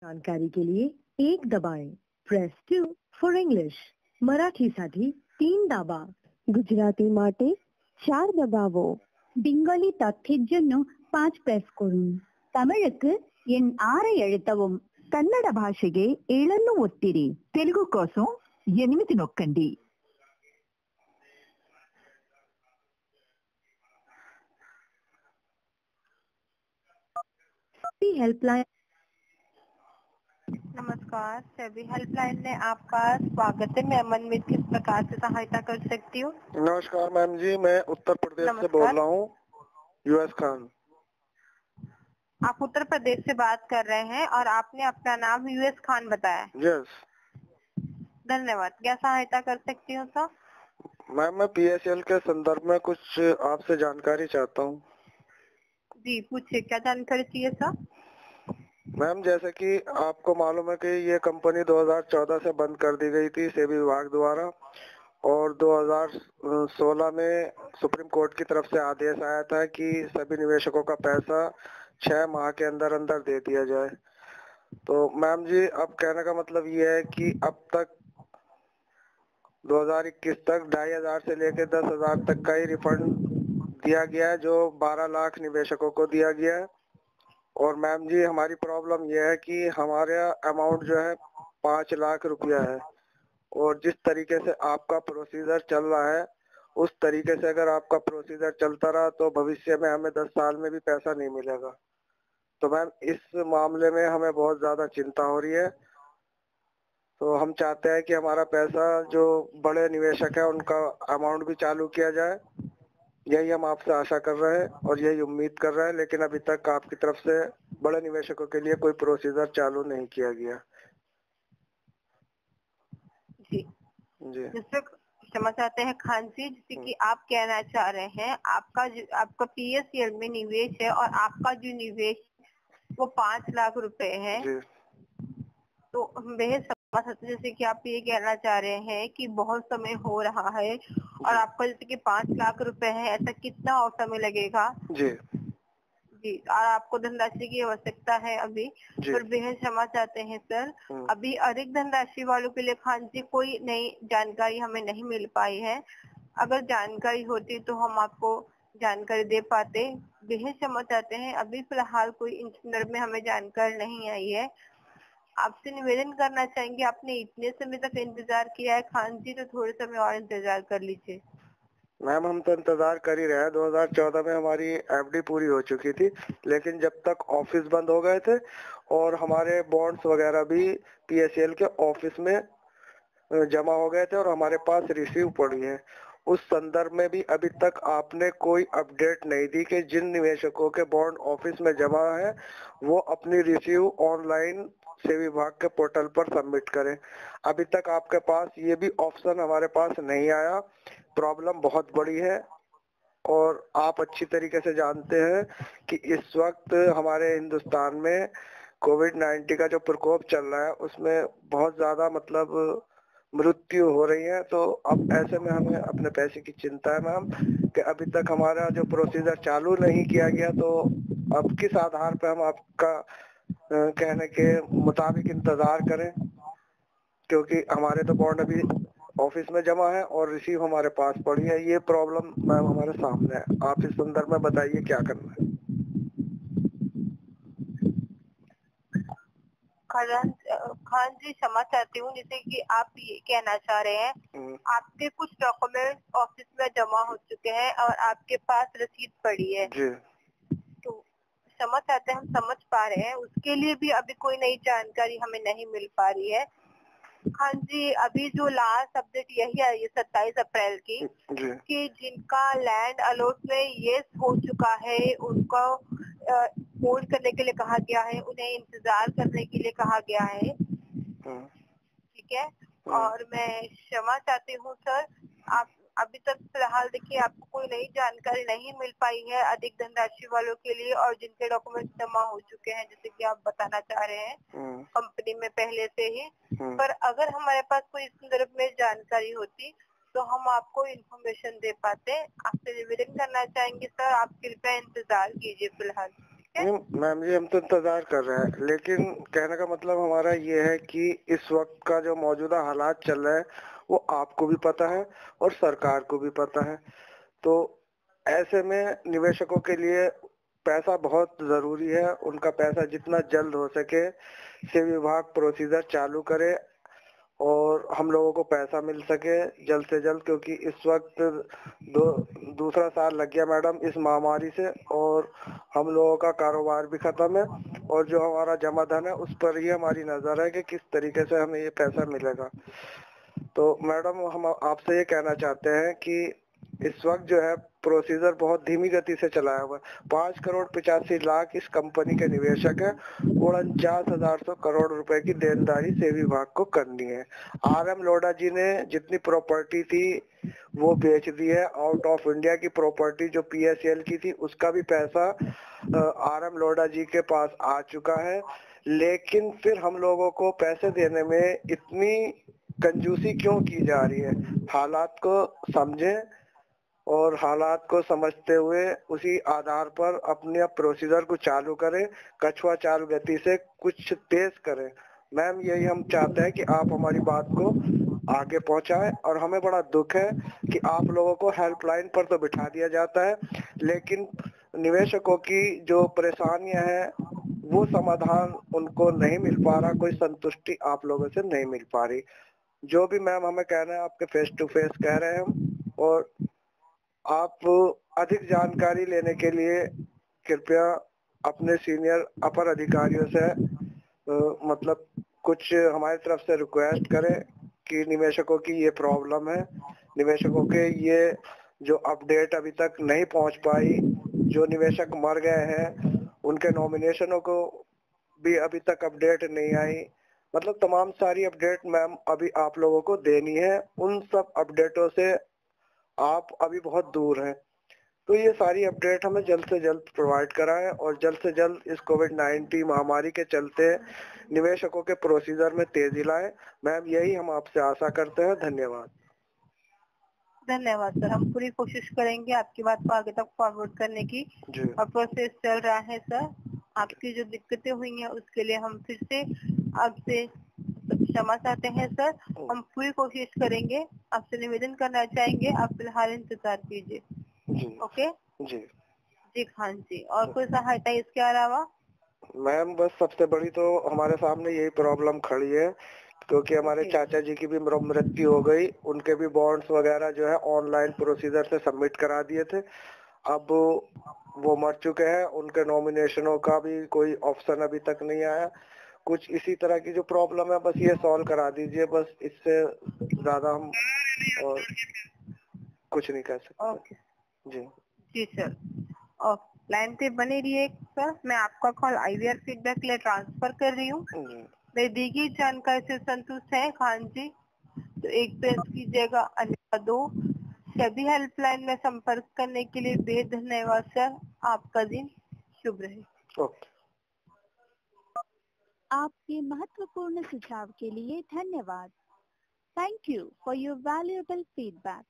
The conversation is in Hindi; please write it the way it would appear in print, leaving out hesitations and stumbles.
जानकारी के लिए 1 दबाएं. Press 2 for English. મરાઠી तीन दाबा. गुजराती માટે 4 દબાવો. பெங்காலி தத்தின் ஜন্য 5 ಪ್ರೆಸ್ ಕೊಡುಂ. ತಮಿಳುக்கு எண் 6 ಅழுத்தவும். ಕನ್ನಡ ಭಾಷೆಗೆ 7 ಒತ್ತಿರಿ. తెలుగు కోసం 8 నొక్కండి. हेल्पलाइन. नमस्कार, सभी हेल्पलाइन में आपका स्वागत है। मैं अमनमीत किस प्रकार से सहायता कर सकती हूँ? नमस्कार मैम जी, मैं उत्तर प्रदेश से बोल रहा हूँ, यूएस खान। आप उत्तर प्रदेश से बात कर रहे हैं और आपने अपना नाम यूएस खान बताया। यस। धन्यवाद। क्या सहायता कर सकती हूँ सर? मैम मैं पीएसएल के संदर्भ में कुछ आपसे जानकारी चाहता हूँ। जी पूछिए, क्या जानकारी चाहिए सर? मैम जैसे कि आपको मालूम है कि ये कंपनी 2014 से बंद कर दी गई थी सेबी विभाग द्वारा, और 2016 में सुप्रीम कोर्ट की तरफ से आदेश आया था कि सभी निवेशकों का पैसा 6 माह के अंदर अंदर दे दिया जाए। तो मैम जी अब कहने का मतलब ये है कि अब तक 2021 तक 2500 से लेकर 10,000 तक का ही रिफंड दिया गया है, जो 12 लाख निवेशकों को दिया गया है। और मैम जी हमारी प्रॉब्लम यह है कि हमारा अमाउंट जो है 5 लाख रुपया है, और जिस तरीके से आपका प्रोसीजर चल रहा है उस तरीके से अगर आपका प्रोसीजर चलता रहा तो भविष्य में हमें 10 साल में भी पैसा नहीं मिलेगा। तो मैम इस मामले में हमें बहुत ज्यादा चिंता हो रही है। तो हम चाहते हैं कि हमारा पैसा, जो बड़े निवेशक है उनका अमाउंट भी चालू किया जाए। यही हम आपसे आशा कर रहे हैं और यही उम्मीद कर रहे हैं, लेकिन अभी तक आपकी तरफ से बड़े निवेशकों के लिए कोई प्रोसीजर चालू नहीं किया गया। जी जिससे क्षमा चाहते हैं खान जी, जैसे कि आप कहना चाह रहे हैं आपका पीएसएल में निवेश है और आपका जो निवेश वो 5 लाख रुपए है। तो बेहद समझ सकते, जैसे कि आप ये कहना चाह रहे हैं कि बहुत समय हो रहा है और आपका जैसे कि 5 लाख रुपए है, ऐसा कितना और समय लगेगा? जी और आपको धनराशि की आवश्यकता है अभी, पर बेहद क्षमा चाहते हैं सर, अभी अधिक धनराशि वालों के लिए खान जी कोई नई जानकारी हमें नहीं मिल पाई है। अगर जानकारी होती तो हम आपको जानकारी दे पाते। बेहद क्षमा चाहते हैं, अभी फिलहाल कोई इन संदर्भ में हमें जानकारी नहीं आई है। आपसे निवेदन करना चाहेंगे, आपने इतने समय तक इंतजार किया है खान जी, तो थोड़े समय और इंतजार कर लीजिए। मैम हम तो इंतजार कर ही रहे हैं। 2014 में हमारी एफडी पूरी हो चुकी थी, लेकिन जब तक ऑफिस बंद हो गए थे और हमारे बॉन्ड्स वगैरह भी पीएसएल के ऑफिस में जमा हो गए थे और हमारे पास रिसीव पड़ी है, उस संदर्भ में भी अभी तक आपने कोई अपडेट नहीं दी कि जिन निवेशकों के बॉन्ड ऑफिस में जमा है वो अपनी रिसीव ऑनलाइन सेबी विभाग के पोर्टल पर सबमिट करें। अभी तक आपके पास ये भी ऑप्शन हमारे पास नहीं आया। प्रॉब्लम बहुत बड़ी है और आप अच्छी तरीके से जानते हैं कि इस वक्त हमारे हिंदुस्तान में कोविड-19 का जो प्रकोप चल रहा है उसमें बहुत ज्यादा मतलब मृत्यु हो रही है। तो अब ऐसे में हमें अपने पैसे की चिंता है मैम, कि अभी तक हमारा जो प्रोसीजर चालू नहीं किया गया, तो अब किस आधार पर हम आपका कहने के मुताबिक इंतजार करें, क्योंकि हमारे तो बॉन्ड अभी ऑफिस में जमा है और रिसीव हमारे पास पड़ी है। ये प्रॉब्लम मैम हमारे सामने है। आप इस संदर्भ में बताइए क्या करना है। खान जी क्षमा चाहती हूँ, जैसे कि आप ये कहना चाह रहे हैं आपके कुछ डॉक्यूमेंट ऑफिस में जमा हो चुके हैं और आपके पास रसीद पड़ी है। तो क्षमा चाहते हैं, हम समझ पा रहे हैं, उसके लिए भी अभी कोई नई जानकारी हमें नहीं मिल पा रही है। खान जी अभी जो लास्ट अपडेट यही आई है 27 अप्रैल की, कि जिनका लैंड अलॉट में ये हो चुका है उनको होल्ड करने के लिए कहा गया है, उन्हें इंतजार करने के लिए कहा गया है। ठीक है, और मैं क्षमा चाहती हूँ सर, आप अभी तक फिलहाल देखिए आपको कोई नई जानकारी नहीं मिल पाई है अधिक धनराशि वालों के लिए, और जिनके डॉक्यूमेंट जमा हो चुके हैं जैसे कि आप बताना चाह रहे हैं कंपनी में पहले से ही। पर अगर हमारे पास कोई इस संदर्भ में जानकारी होती तो हम आपको इन्फॉर्मेशन दे पाते। आपसे निवेदन करना चाहेंगे सर, आप कृपया इंतजार कीजिए फिलहाल। मैम जी हम तो इंतजार कर रहे हैं, लेकिन कहने का मतलब हमारा ये है कि इस वक्त का जो मौजूदा हालात चल रहा है वो आपको भी पता है और सरकार को भी पता है। तो ऐसे में निवेशकों के लिए पैसा बहुत जरूरी है। उनका पैसा जितना जल्द हो सके सेवा विभाग प्रोसीजर चालू करे और हम लोगों को पैसा मिल सके जल्द से जल्द, क्योंकि इस वक्त दूसरा साल लग गया मैडम इस महामारी से और हम लोगों का कारोबार भी खत्म है और जो हमारा जमा धन है उस पर ही हमारी नजर है कि किस तरीके से हमें ये पैसा मिलेगा। तो मैडम हम आपसे ये कहना चाहते हैं कि इस वक्त जो है प्रोसीजर बहुत धीमी गति से चलाया हुआ है। 5,85,00,000 इस कंपनी के निवेशक है, 49,100 करोड़ रुपए की देनदारी सेवी विभाग को करनी है। RM लोढ़ा जी ने जितनी प्रॉपर्टी थी वो बेच दी है। आउट ऑफ इंडिया की प्रॉपर्टी जो PSL की थी उसका भी पैसा RM लोढ़ा जी के पास आ चुका है, लेकिन फिर हम लोगों को पैसे देने में इतनी कंजूसी क्यों की जा रही है? हालात को समझें और हालात को समझते हुए उसी आधार पर अपने प्रोसीजर को चालू करें, कछुआ चालू गति से कुछ तेज करें। मैम यही हम चाहते हैं कि आप हमारी बात को आगे पहुंचाएं और हमें बड़ा दुख है कि आप लोगों को हेल्पलाइन पर तो बिठा दिया जाता है, लेकिन निवेशकों की जो परेशानियां हैं वो समाधान उनको नहीं मिल पा रहा, कोई संतुष्टि आप लोगों से नहीं मिल पा रही। जो भी मैम हमें कहना है आपके फेस टू फेस कह रहे हैं हम, और आप अधिक जानकारी लेने के लिए कृपया अपने सीनियर अपर अधिकारियों से मतलब कुछ हमारी तरफ से रिक्वेस्ट करें कि निवेशकों की ये प्रॉब्लम है, निवेशकों के ये जो अपडेट अभी तक नहीं पहुंच पाई, जो निवेशक मर गए हैं उनके नॉमिनेशनों को भी अभी तक अपडेट नहीं आई, मतलब तमाम सारी अपडेट मैम अभी आप लोगों को देनी है। उन सब अपडेटों से आप अभी बहुत दूर हैं, तो ये सारी अपडेट हमें जल्द से जल्द प्रोवाइड कराएं और जल्द से जल्द इस कोविड-19 महामारी के चलते निवेशकों के प्रोसीजर में तेजी लाएं। मैम यही हम आपसे आशा करते हैं। धन्यवाद। धन्यवाद सर, हम पूरी कोशिश करेंगे आपकी बात को आगे तक फॉरवर्ड करने की और प्रोसेस चल रहा है सर। आपकी जो दिक्कतें हुई हैं उसके लिए हम फिर से आपसे क्षमा चाहते हैं सर। हम पूरी कोशिश करेंगे, आपसे निवेदन करना चाहेंगे आप फिलहाल इंतजार कीजिए। ओके जी खान जी, और कोई सहायता इसके अलावा? मैम बस सबसे बड़ी तो हमारे सामने यही प्रॉब्लम खड़ी है, क्योंकि हमारे चाचा जी की भी मृत्यु हो गई, उनके भी बॉन्ड्स वगैरह जो है ऑनलाइन प्रोसीजर से सबमिट करा दिए थे, अब वो मर चुके हैं, उनके नॉमिनेशनों का भी कोई ऑप्शन अभी तक नहीं आया। कुछ इसी तरह की जो प्रॉब्लम है बस ये सॉल्व करा दीजिए, बस इससे ज्यादा हम और कुछ नहीं कर सकते। जी सर, और लाइन पे बने रहिए सर। मैं आपका कॉल IVR फीडबैक के लिए ट्रांसफर कर रही हूँ। मेरी दी गई जानकारी से संतुष्ट है खान जी तो एक प्रेस कीजिएगा, अन्यथा 2। सभी हेल्पलाइन में संपर्क करने के लिए बेहद धन्यवाद सर। आपका दिन शुभ रहे। आपके महत्वपूर्ण सुझाव के लिए धन्यवाद। Thank you for your valuable feedback.